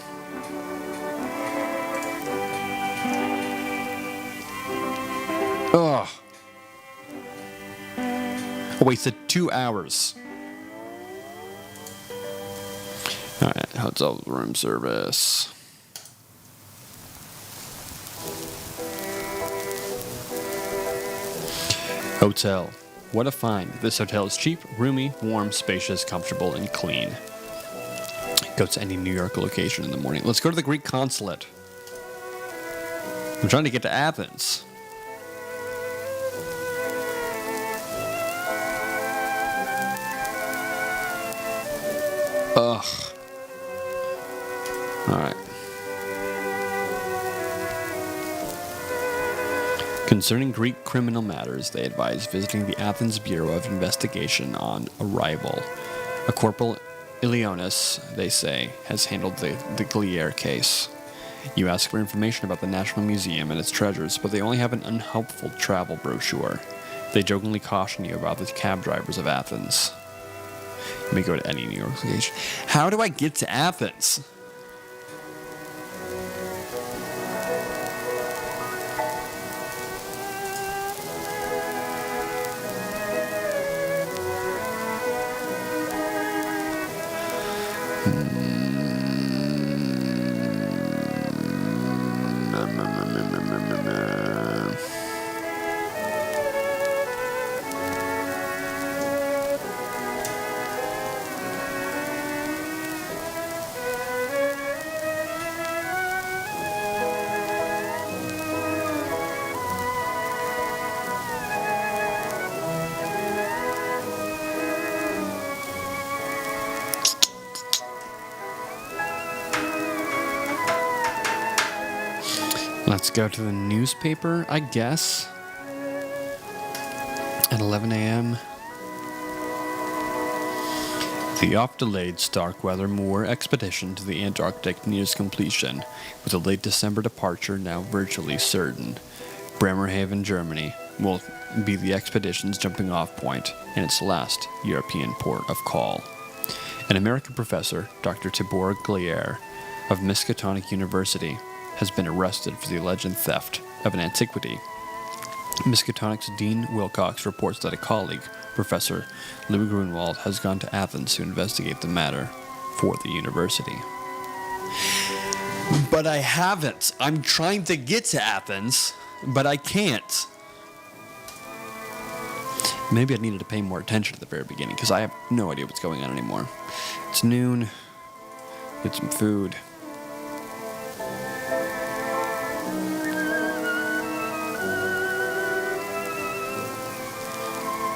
Speaker 1: Ugh. I wasted 2 hours. Alright, hotel room service. Hotel. What a find. This hotel is cheap, roomy, warm, spacious, comfortable, and clean. Go to any New York location in the morning. Let's go to the Greek consulate. I'm trying to get to Athens. Ugh. Alright. Concerning Greek criminal matters, they advise visiting the Athens Bureau of Investigation on arrival. A Corporal Ilionis, they say, has handled the Gliere case. You ask for information about the National Museum and its treasures, but they only have an unhelpful travel brochure. They jokingly caution you about the cab drivers of Athens. You may go to any New York location. How do I get to Athens? Let's go to the newspaper, I guess. At 11 a.m. The oft-delayed Starkweather Moor expedition to the Antarctic nears completion, with a late December departure now virtually certain. Bremerhaven, Germany, will be the expedition's jumping-off point and its last European port of call. An American professor, Dr. Tibor Glier, of Miskatonic University, has been arrested for the alleged theft of an antiquity. Miskatonic's Dean Wilcox reports that a colleague, Professor Louis Grunwald, has gone to Athens to investigate the matter for the university. But I haven't. I'm trying to get to Athens, but I can't. Maybe I needed to pay more attention at the very beginning, because I have no idea what's going on anymore. It's noon. Get some food.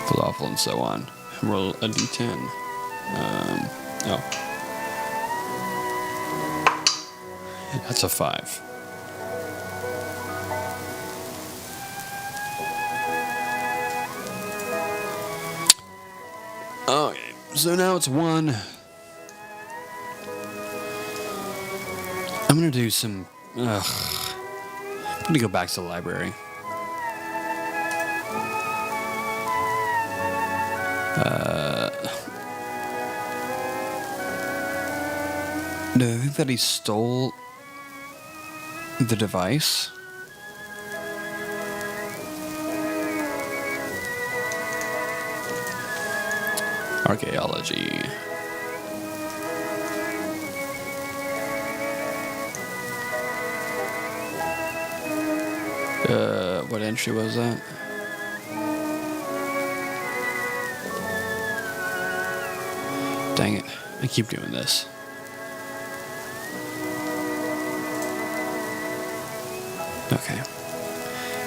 Speaker 1: Falafel and so on. Roll a d10. That's a 5. Okay, so now it's 1. I'm gonna do some. I'm gonna go back to the library. Do I think that he stole the device? Archaeology. What entry was that? Dang it. I keep doing this. Okay.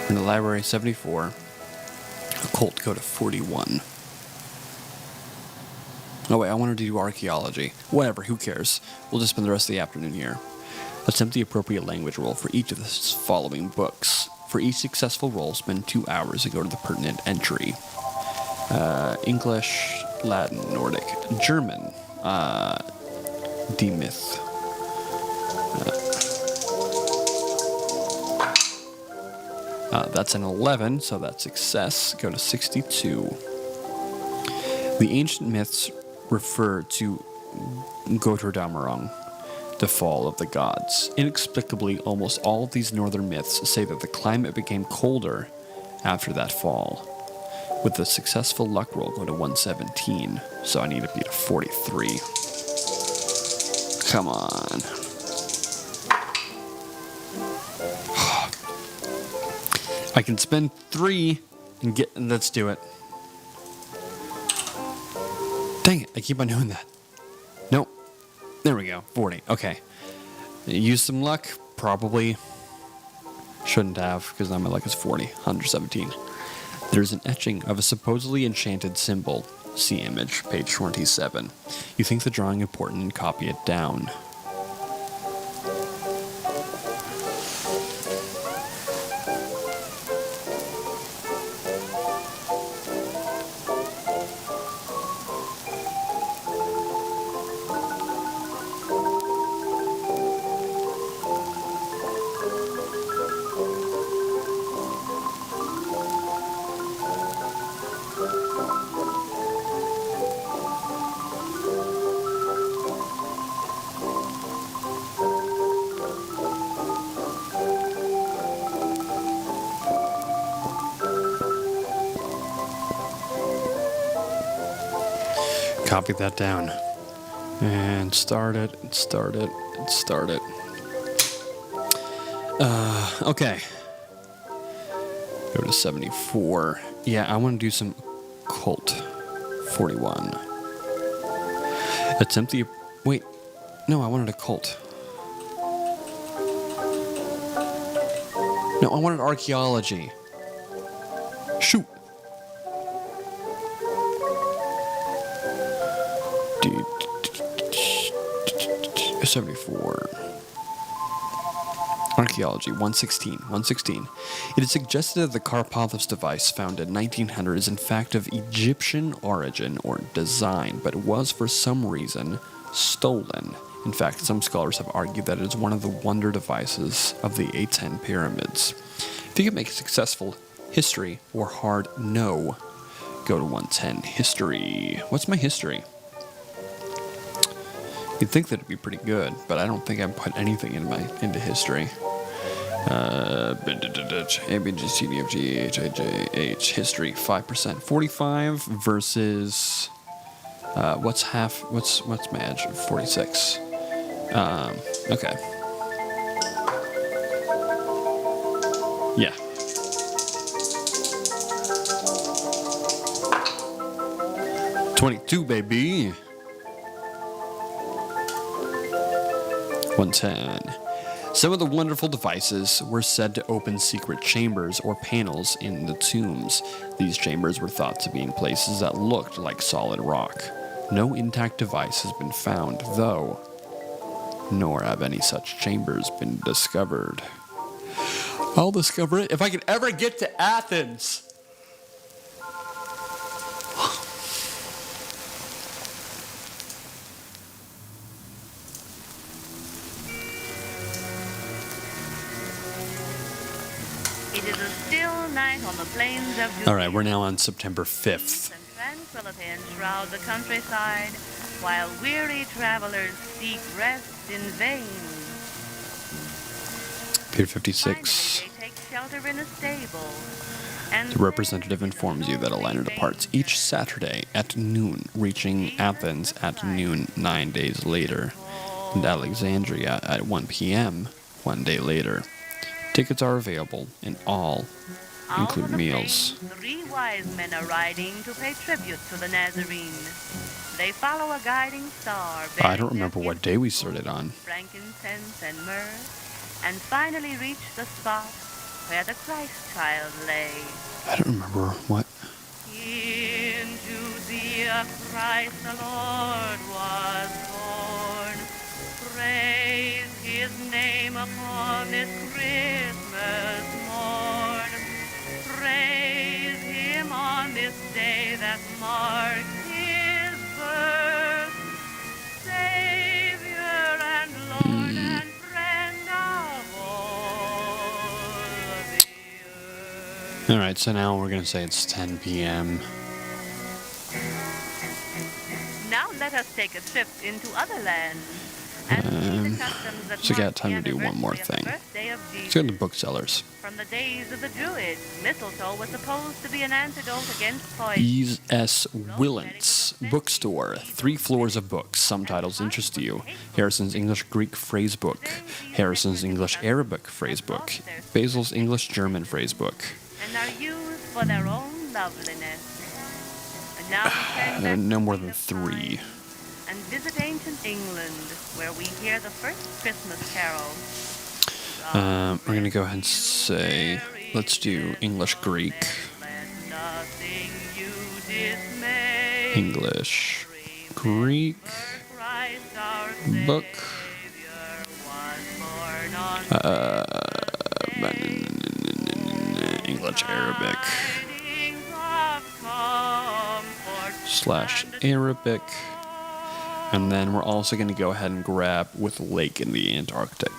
Speaker 1: We're in the library, 74. Occult, go to 41. Oh wait, I wanted to do archaeology. Whatever, who cares? We'll just spend the rest of the afternoon here. Attempt the appropriate language roll for each of the following books. For each successful roll, spend 2 hours to go to the pertinent entry. English, Latin, Nordic, German, D-Myth. That's an 11, so that's success. Go to 62. The ancient myths refer to Götterdämmerung, the fall of the gods. Inexplicably, almost all of these northern myths say that the climate became colder after that fall. With the successful luck roll, go to 117, so I need to beat a 43. Come on. I can spend 3 and get. Let's do it. Dang it, I keep on doing that. Nope. There we go, 40. Okay. Use some luck? Probably. Shouldn't have, because now my luck is 40. 117. There's an etching of a supposedly enchanted symbol. See image, page 27. You think the drawing important and copy it down. Copy that down. And start it. Okay. Go to 74. Yeah, I want to do some occult. 41. Attempt the... Wait. No, I wanted occult. No, I wanted archaeology. Shoot. 74. Archaeology, 116. 116. It is suggested that the Karpathos device found in 1900 is in fact of Egyptian origin or design, but was for some reason stolen. In fact, some scholars have argued that it is one of the wonder devices of the Aten pyramids. If you can make a successful history or hard no, go to 110. History. What's my history? You'd think that it'd be pretty good, but I don't think I've put anything into history. A, B, G, C, D, F, G, H, I, J, H. History, 5%. 45 versus... what's my edge? 46. Okay. Yeah. $22, baby. 110. Some of the wonderful devices were said to open secret chambers or panels in the tombs. These chambers were thought to be in places that looked like solid rock. No intact device has been found, though, nor have any such chambers been discovered. I'll discover it if I can ever get to Athens.
Speaker 3: It is a still night on the plains of Judea.
Speaker 1: All right, we're now on September 5th.
Speaker 3: And tranquility enshroud the countryside, while weary travelers seek rest in vain.
Speaker 1: Pier 56.
Speaker 3: Finally, they take shelter in a stable. And
Speaker 1: The representative informs you that a liner departs each Saturday at noon, reaching Athens at noon 9 days later, and Alexandria at 1 p.m. 1 day later. Tickets are available and all
Speaker 3: Out
Speaker 1: include
Speaker 3: on the
Speaker 1: meals.
Speaker 3: plains, 3 wise men are riding to pay tribute to the Nazarene. They follow a guiding star.
Speaker 1: I don't remember what day we started on.
Speaker 3: Frankincense and myrrh, and finally reach the spot where the Christ child lay.
Speaker 1: I don't remember what.
Speaker 3: In Judea Christ the Lord was born. Praise his name upon this Christmas morn. Praise him on this day that marks his birth. Savior and Lord and friend of all the earth.
Speaker 1: All right, so now we're going to say it's 10 p.m.
Speaker 3: Now let us take a trip into other lands and see the customs that
Speaker 1: so we got
Speaker 3: mark
Speaker 1: time
Speaker 3: the
Speaker 1: to do one more
Speaker 3: anniversary of the
Speaker 1: thing.
Speaker 3: birthday of
Speaker 1: Let's
Speaker 3: Jesus.
Speaker 1: go to the booksellers.
Speaker 3: From the days of the Druids, mistletoe was supposed to be an antidote against poison.
Speaker 1: E.S. Willents Bookstore. 3 floors of books. Some titles interest you. Harrison's English Greek Phrase Book. Harrison's English Arabic Phrase Book. Basil's English German Phrase Book.
Speaker 3: And are used for their own loveliness. And now we turn back
Speaker 1: No
Speaker 3: to
Speaker 1: more
Speaker 3: the
Speaker 1: than
Speaker 3: Queen of
Speaker 1: 3.
Speaker 3: Time and visit ancient England, where we hear the first Christmas carol.
Speaker 1: We're going to go ahead and say, let's do English Greek.
Speaker 3: Let nothing you dismay.
Speaker 1: English Greek
Speaker 3: Christ our
Speaker 1: book.
Speaker 3: Savior was born on
Speaker 1: English Arabic
Speaker 3: tidings of comfort
Speaker 1: / Arabic. And then we're also going to go ahead and grab With Lake in the Antarctic.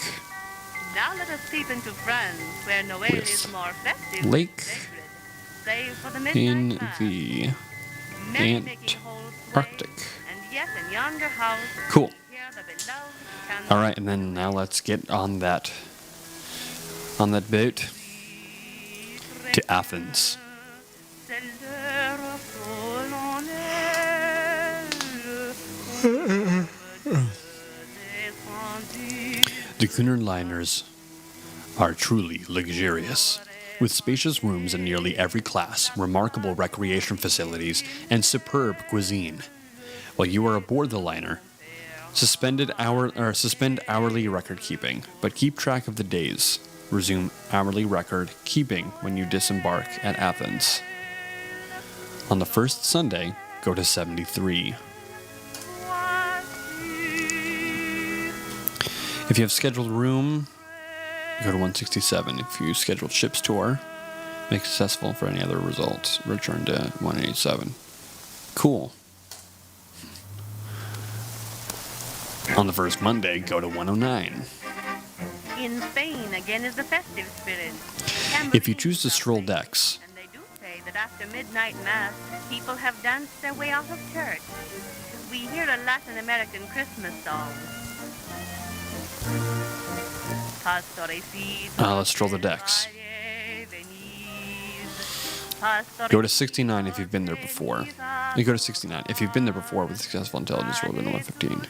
Speaker 3: Now let us peep into France, where Noel
Speaker 1: With
Speaker 3: is more festive
Speaker 1: lake
Speaker 3: and sacred, save for the
Speaker 1: in
Speaker 3: midnight mass.
Speaker 1: the
Speaker 3: Merrymaking holds sway,
Speaker 1: Antarctic.
Speaker 3: And yet in yonder house,
Speaker 1: Cool.
Speaker 3: we hear the beloved candle.
Speaker 1: All right, and then now let's get on that boat to Athens.
Speaker 3: C'est l'heure solennelle.
Speaker 1: The Cunard liners are truly luxurious, with spacious rooms in nearly every class, remarkable recreation facilities, and superb cuisine. While you are aboard the liner, suspend hourly record keeping, but keep track of the days. Resume hourly record keeping when you disembark at Athens. On the first Sunday, go to 73. If you have scheduled room, Go to 167 if you scheduled ship's tour. Make successful for any other results. Return to 187. Cool. On the first Monday, go to 109.
Speaker 3: In Spain, again is the festive spirit.
Speaker 1: If you choose to stroll decks,
Speaker 3: And they do say that after midnight mass, people have danced their way out of church. We hear a Latin American Christmas song.
Speaker 1: let's stroll the decks. Go to 69 if you've been there before. You go to 69. If you've been there before with successful intelligence roll, go to 115.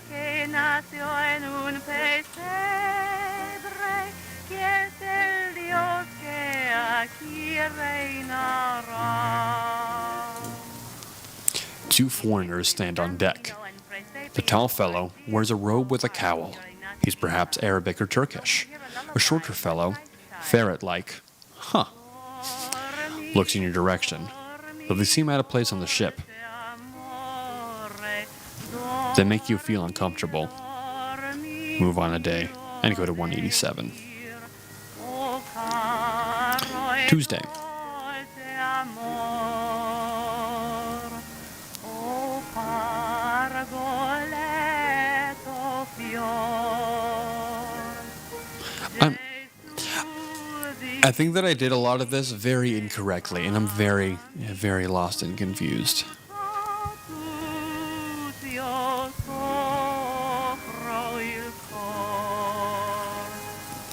Speaker 1: Two foreigners stand on deck. The tall fellow wears a robe with a cowl. He's perhaps Arabic or Turkish. A shorter fellow, ferret-like, looks in your direction. Though they seem out of place on the ship, they make you feel uncomfortable. Move on a day and go to 187. Tuesday. I think that I did a lot of this very incorrectly, and I'm very, very lost and confused.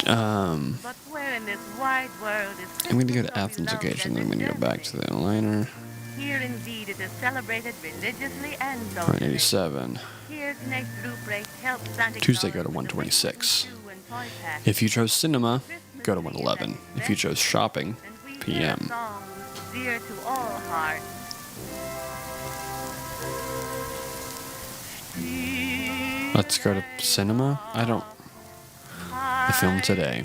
Speaker 1: I'm going to go to Athens occasion, then I'm going to go back to the liner.
Speaker 3: Here indeed it is celebrated religiously and socially.
Speaker 1: 187.
Speaker 3: Here's next group break helps Santa
Speaker 1: Tuesday,
Speaker 3: Claus
Speaker 1: go to
Speaker 3: with the
Speaker 1: 126.
Speaker 3: shoe and toy pack.
Speaker 1: If you chose cinema, go to 111. If you chose shopping,
Speaker 3: And we hear
Speaker 1: PM.
Speaker 3: songs dear to all hearts.
Speaker 1: Let's go to cinema. The film today.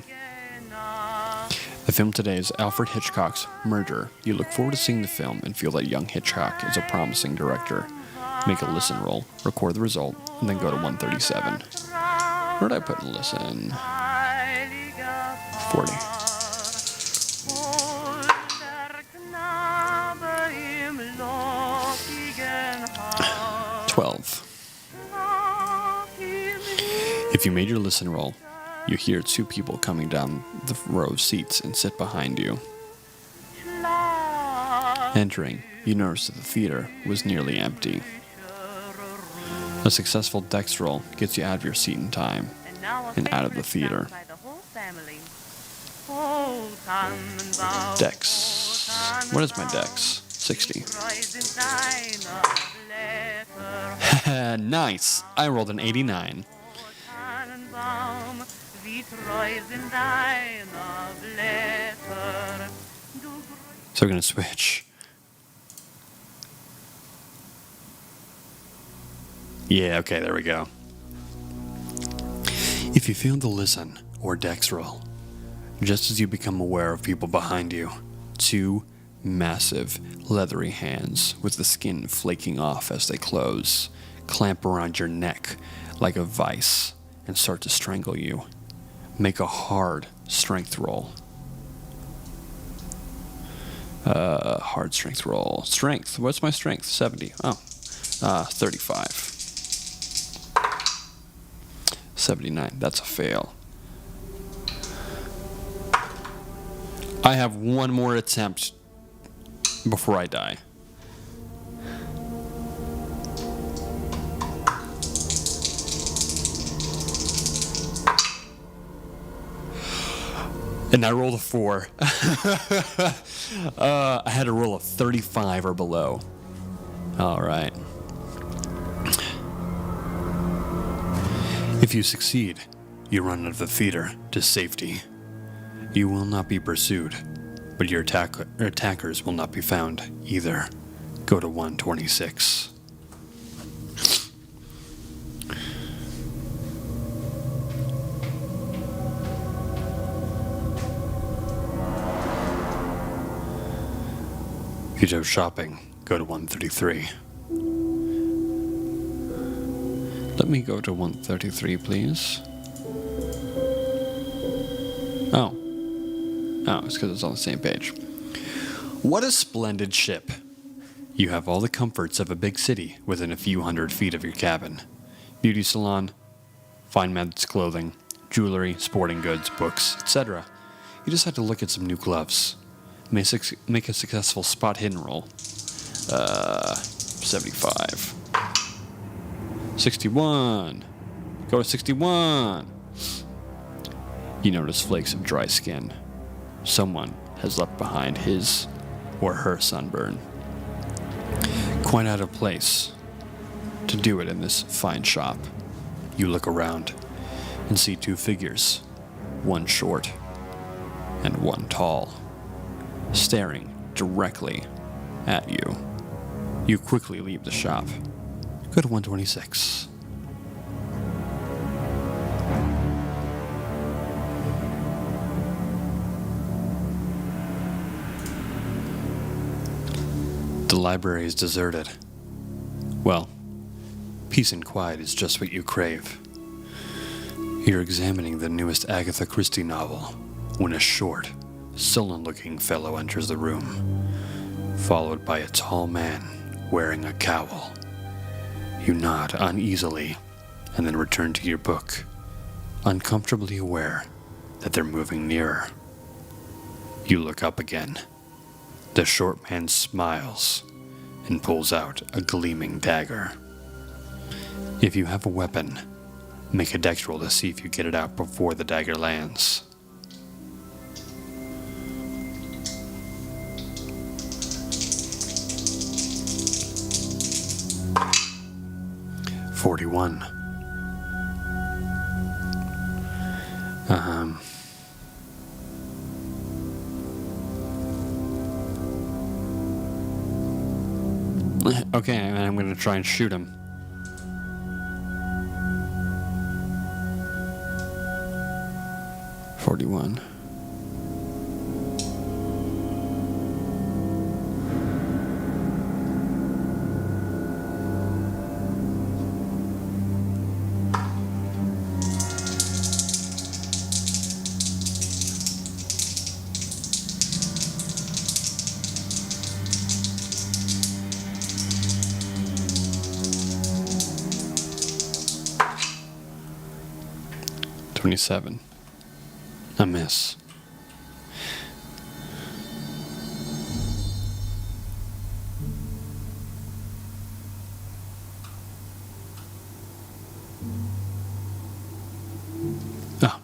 Speaker 1: The film today is Alfred Hitchcock's Murder. You look forward to seeing the film and feel that young Hitchcock is a promising director. Make a listen roll, record the result, and then go to 137. Where did I put listen? 40. 12. If you made your listen roll, you hear two people coming down the row of seats and sit behind you. Entering, you notice that the theater was nearly empty. A successful dex roll gets you out of your seat in time and out of the theater. Dex. What is my dex? 60. Nice. I rolled an 89. So we're going to switch. Yeah, okay, there we go. If you fail to listen or dex roll, just as you become aware of people behind you, two massive, leathery hands with the skin flaking off as they close, clamp around your neck like a vice and start to strangle you. Make a hard strength roll. Hard strength roll. Strength. What's my strength? 70. 35. 79. That's a fail. I have one more attempt before I die. And I rolled a 4. I had to roll a 35 or below. All right. If you succeed, you run out of the theater to safety. You will not be pursued, but your attackers will not be found either. Go to 126. If you chose shopping, go to 133. Let me go to 133, please. Oh. Oh, it's because it's on the same page. What a splendid ship. You have all the comforts of a big city within a few hundred feet of your cabin. Beauty salon, fine men's clothing, jewelry, sporting goods, books, etc. You just had to look at some new gloves. Make a successful spot hidden roll. 75. 61. Go with 61. You notice flakes of dry skin. Someone has left behind his or her sunburn. Quite out of place to do it in this fine shop. You look around and see two figures, one short and one tall, staring directly at you. You quickly leave the shop. Go to 126. The library is deserted. Well, peace and quiet is just what you crave. You're examining the newest Agatha Christie novel when a short, sullen-looking fellow enters the room, followed by a tall man wearing a cowl. You nod uneasily and then return to your book, uncomfortably aware that they're moving nearer. You look up again. The short man smiles and pulls out a gleaming dagger. If you have a weapon, make a dex roll to see if you get it out before the dagger lands. "41. Okay, and I'm going to try and shoot him. "41. "27. A miss. Oh.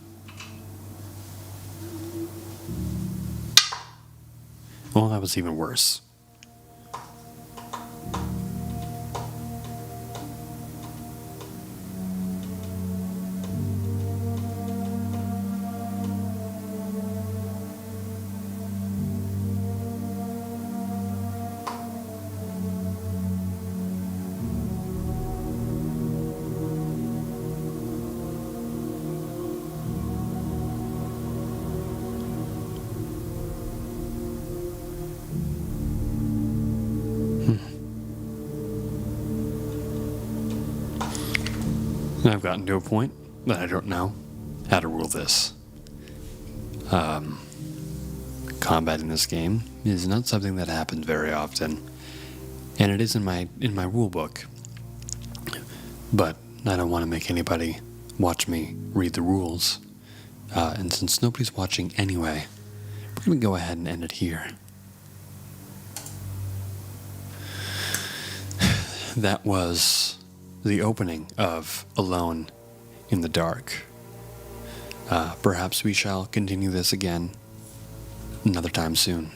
Speaker 1: Well, that was even worse. I've gotten to a point that I don't know how to rule this. Combat in this game is not something that happens very often, and it is in my rule book. But I don't want to make anybody watch me read the rules, and since nobody's watching anyway, we're going to go ahead and end it here. That was the opening of Alone in the Dark. Perhaps we shall continue this again another time soon.